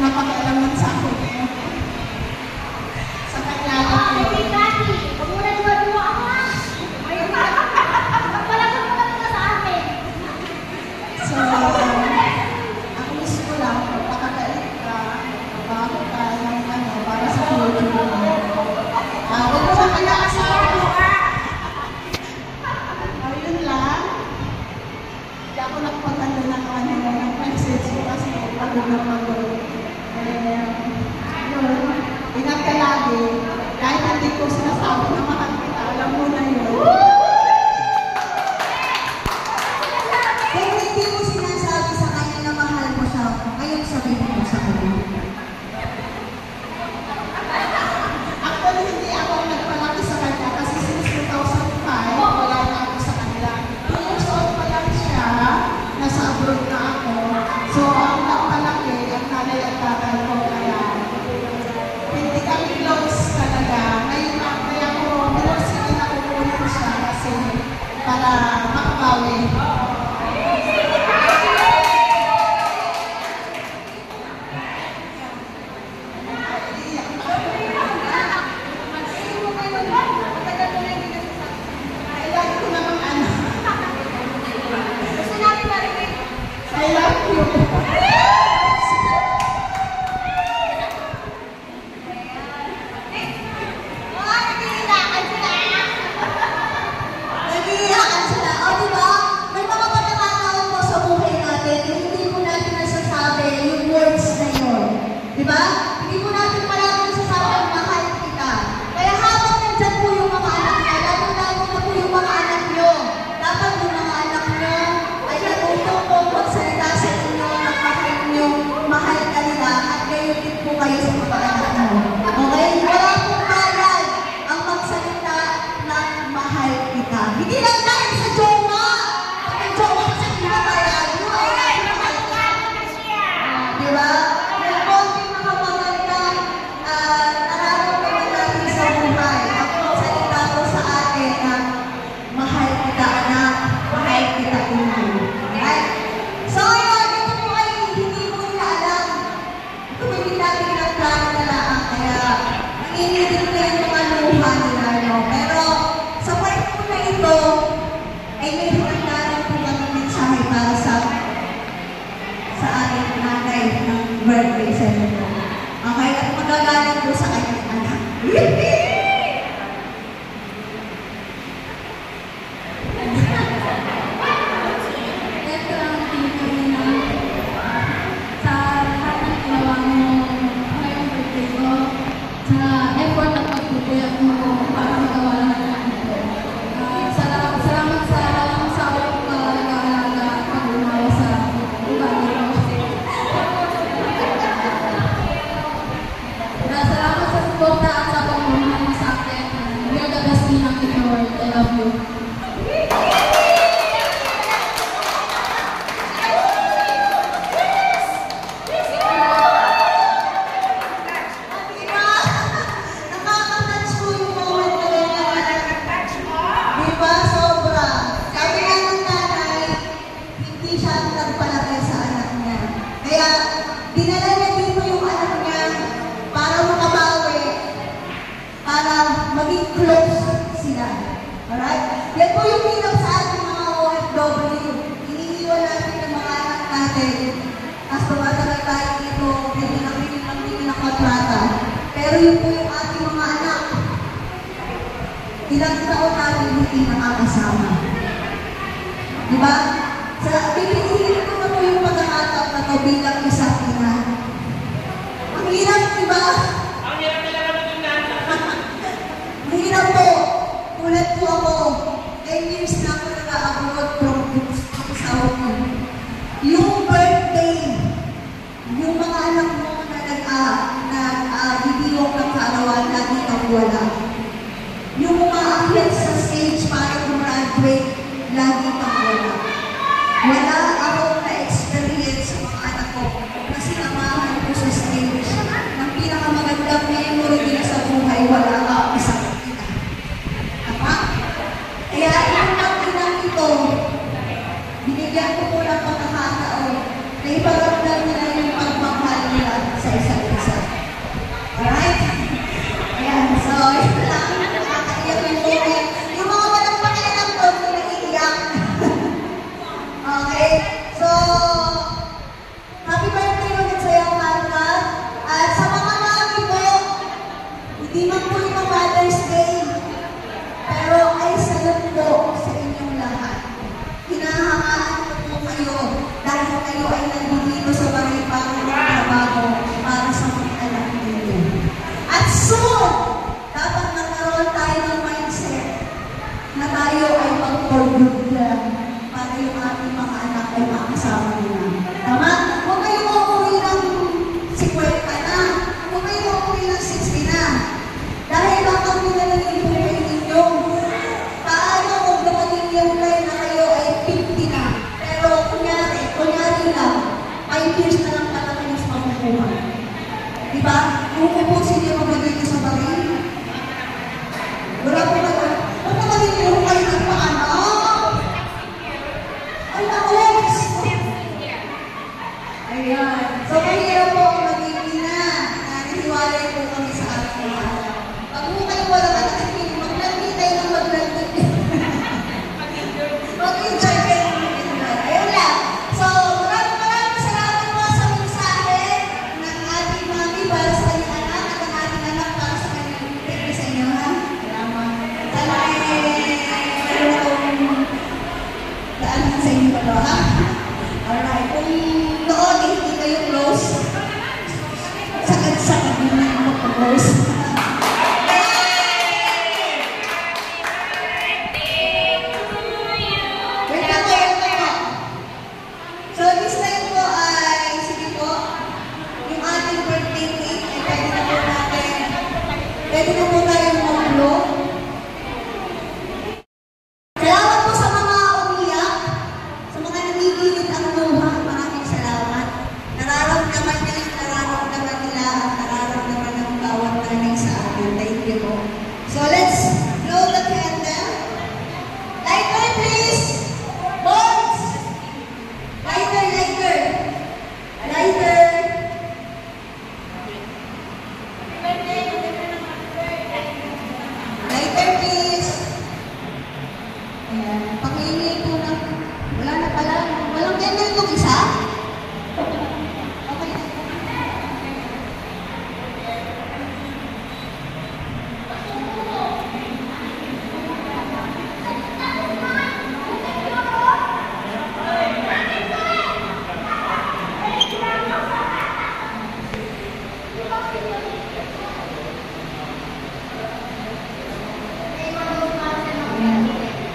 napakialaman sa akin eh. Sa kanya na po. Baby Daddy, huwag mo na duwa-duwa ako ha. Ayun na. Palagot mo kami sa amin. So, ang wish ko lang, pagkakait ka, bago ka ng para sa future mo. Huwag mo sa kanya asawa. Ayun lang. Hindi ako nagpaganda ng message ko kasi pagod na pagod. Ingat ka lagi. Kahit hindi ko sinasabi na mahal kita, alam mo na yun. Kung hindi mo sinasabi sa kanya na mahal mo siya, ngayon sabihin mo sa kanya. Actually, hindi ako nagpalaki sa kanya kasi since 2005, wala na ako sa kanila. 2 years old pa lang siya, nasa abroad na ako. So, ang nagpalaki, ang nanay at tatay ko, kaya hindi kami close talaga. Ngayon na, kaya ko, sige na kukunin ko siya kasi para makabawi. Kailangan ko naman ano. Gusto namin marinig. I love you. Nag-iilakan sila. Nag-iiyakan sila. O, diba? May mga pagkakataon po sa buhay natin na hindi mo natin nasasabi yung words na yun. Diba? Hindi mo natin palagi nasasabi ang mahal kita. Kaya habang nandyan po yung mga anak niya, lalo-lalo na po yung mga anak nyo. Dapat yung mga anak nyo ay natuto po magsalita sa inyo, magmahal nyo, mahal ka nila, at gayon din po kayo sa mga anak nyo. Okay? Wala pong bayad ang magsalita ng mahal kita. Hindi lang dahil sa jowa. Pag ang jowa kasi pinabayad mo, ay mahal ka. Diba? Yung konting makamagandang nararamdaman natin sa buhay. Ang magsalita ko sa atin na mahal kita anak, mahal kita ina. Right? So yun, ito po ay hindi mo nila alam. Ito po hindi natin pinagplano na lang. Kaya nanginginig na yung mga luha nila. No? Pero sa part po na ito, ay may pinagplano po kami mensahe para sa ating nanay ng birthday celebration. Okay? At magagaling po sa kanyang anak. Ito ang pinipili sa lahat ng ginawa mo ngayong birthday ko, sa effort at pagpupuyat mo para magawa lahat ng ito. Salamat sa iyong pag-aalaga at pag-unawa sa ugali ko. Salamat sa suporta at sa pagmamahal mo sa akin. You're the best ninang in the world. I love you. Diba? Nakaka-touch po yung moment na ganyan. Diba? Sobra. Sabi nga ng nanay, hindi siya nagpalaki sa anak niya. Kaya, dinala niya dito yung anak niya para makabawi, para maging close sila. Alright? Yan po yung hirap sa ating mga OFW. Iniiwan natin yung mga anak natin. Tapos tumatagal tayo dito, hindi na kontrata. Pero yun po yung ating mga anak. Ilang taon natin hindi nakakasama. Diba? Sa pipiliin ko na po yung pagkakataon na to bilang isang ina. Ang hirap, diba? Ang hirap nila naman yung nasa. Mahirap po. Ulat po ako. 10 years na ako nag-abroad from asawa ko. Yung birthday, yung mga anak mo na nag-ibiwag ng kaarawan, lagi kang wala. Yung umaakyat sa stage para graduate, lagi kang wala. Wala akong na-experience sa mga anak ko na sinamahan ko sa stage. Ang pinakamagandang memory nila sa buhay, wala akong isang ina. Tama? Kaya yung ang inang ito, binigyan ko po ng pagkakataon na iparamdam nila yung pagmamahal nila sa ay nandito sa Barangay para magtrabaho para sa mga anak ninyo. At soon, dapat nagkaroon tayo ng mindset na tayo ay mag-forward lang para yung ating mga anak ay makasama nila. Tama? Huwag kayong uuwi ng 50 na. Huwag kayong uuwi ng 60 na. Dahil baka pinalalim yung buhay ninyo. Paano kung dumating yung time na kayo ay 50 na? Pero kunyari lang, 5 years na lang pala kayo sa pamumuhay. Diba? Kung upusin niyo magbagay ko sa bagay, wala po kayo. Huwag na magiging kayo ng paano? Ay, nakulis! Ayan. So, mahirap po ang magiging na. Nanihiwalay po kami sa ating mga anak. Pag mo kayo walang anak, maglandi tayo ng maglandi. Mag-enjoy kayo ng mag-enjoy. Ayun lang. So, maraming salamat po sa mensahe ng ating mami para sa kanyang anak at ang ating anak para sa kanyang thank sa inyo, ha? Salamat. Sana daanan sa inyo ito, ha? Alright. Kung noon hindi kayo close, sakit-sakit nyo na yung mag-close. Wait lang po. So, this time po ay, sige po, yung ating birthday cake, ay pwede na po tayo mag-blow. Salamat po sa mga umiyak, sa mga nangigilit ang luha. Maraming salamat. Nararamdaman niya yung nararamdaman nila at nararamdaman ng bawat nanay sa atin. Thank you po. So let's blow the candle. Lighter, please. Bones. Lighter, lighter. Lighter. Lighter, please. Ayan. Pag-iingay po na. Wala na pala. Walang candle itong isa? Okay.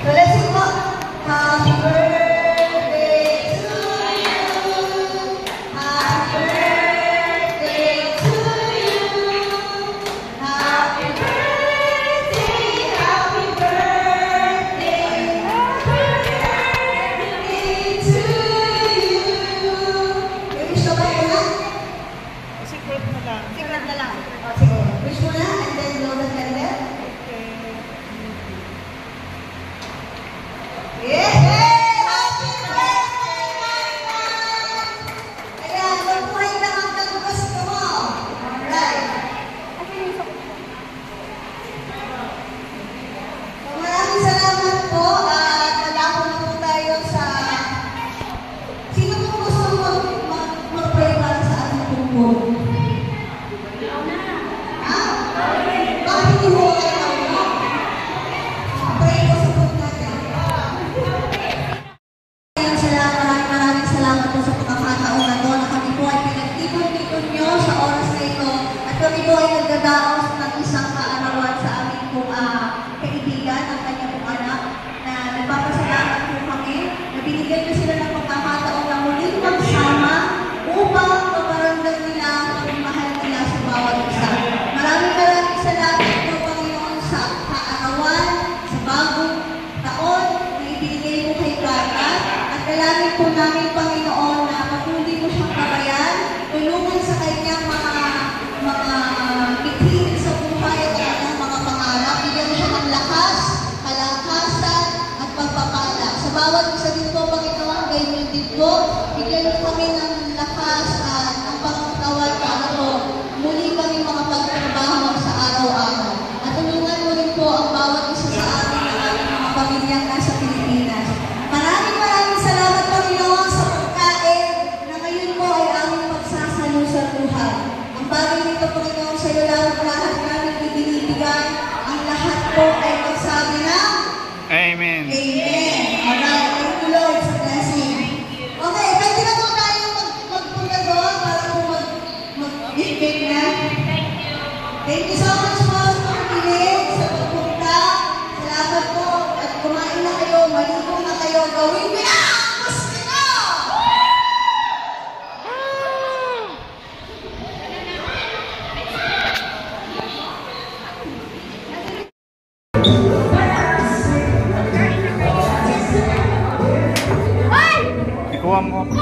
So let's sing po. Happy birthday to you. Happy birthday to you. Happy birthday, happy birthday, happy birthday to you. Wish mo ba muna? Secret mo lang. Secret na lang. O, sige. Wish mo na and then blow the candle. Yay! Happy birthday, Marian! Ayan, magbuhay na hanggang gusto mo. Alright. So, maraming salamat po at nalako na po tayo sa... Sino po gusto mag-pray para sa ating pungpong? Ha? Bakit hindi mo kayo ako? Pray po sa pag natin. Maraming salamat po sa pagkakataon na to na kami po ay pinagtipon-tipon nyo sa oras na ito at kami po ay nagdadaos ng isang kaarawan sa aming pong kaibigan ang kanyang pong anak na nagpapasalamat po kami na binigyan nyo sila ng pagkakataon na muling magsama upang maparamdam nila ang mahal nila sa bawat isa. Maraming salamat po Panginoon sa kaarawan, sa bagong taon na ibinigay mo kay Clara. Dalangin po namin, Panginoon, na patuloy mo siyang gabayan, tulungan sa kanyang mga mithiin sa Thank you so much po sa pagpilit, sa pagpunta. Salamat po. At kumain na kayo, maligo na kayo. Gawin mo na! Gusto nyo! Ikuha mo ako.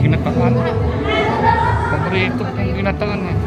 Ginataan. Paborito kong ginataan eh.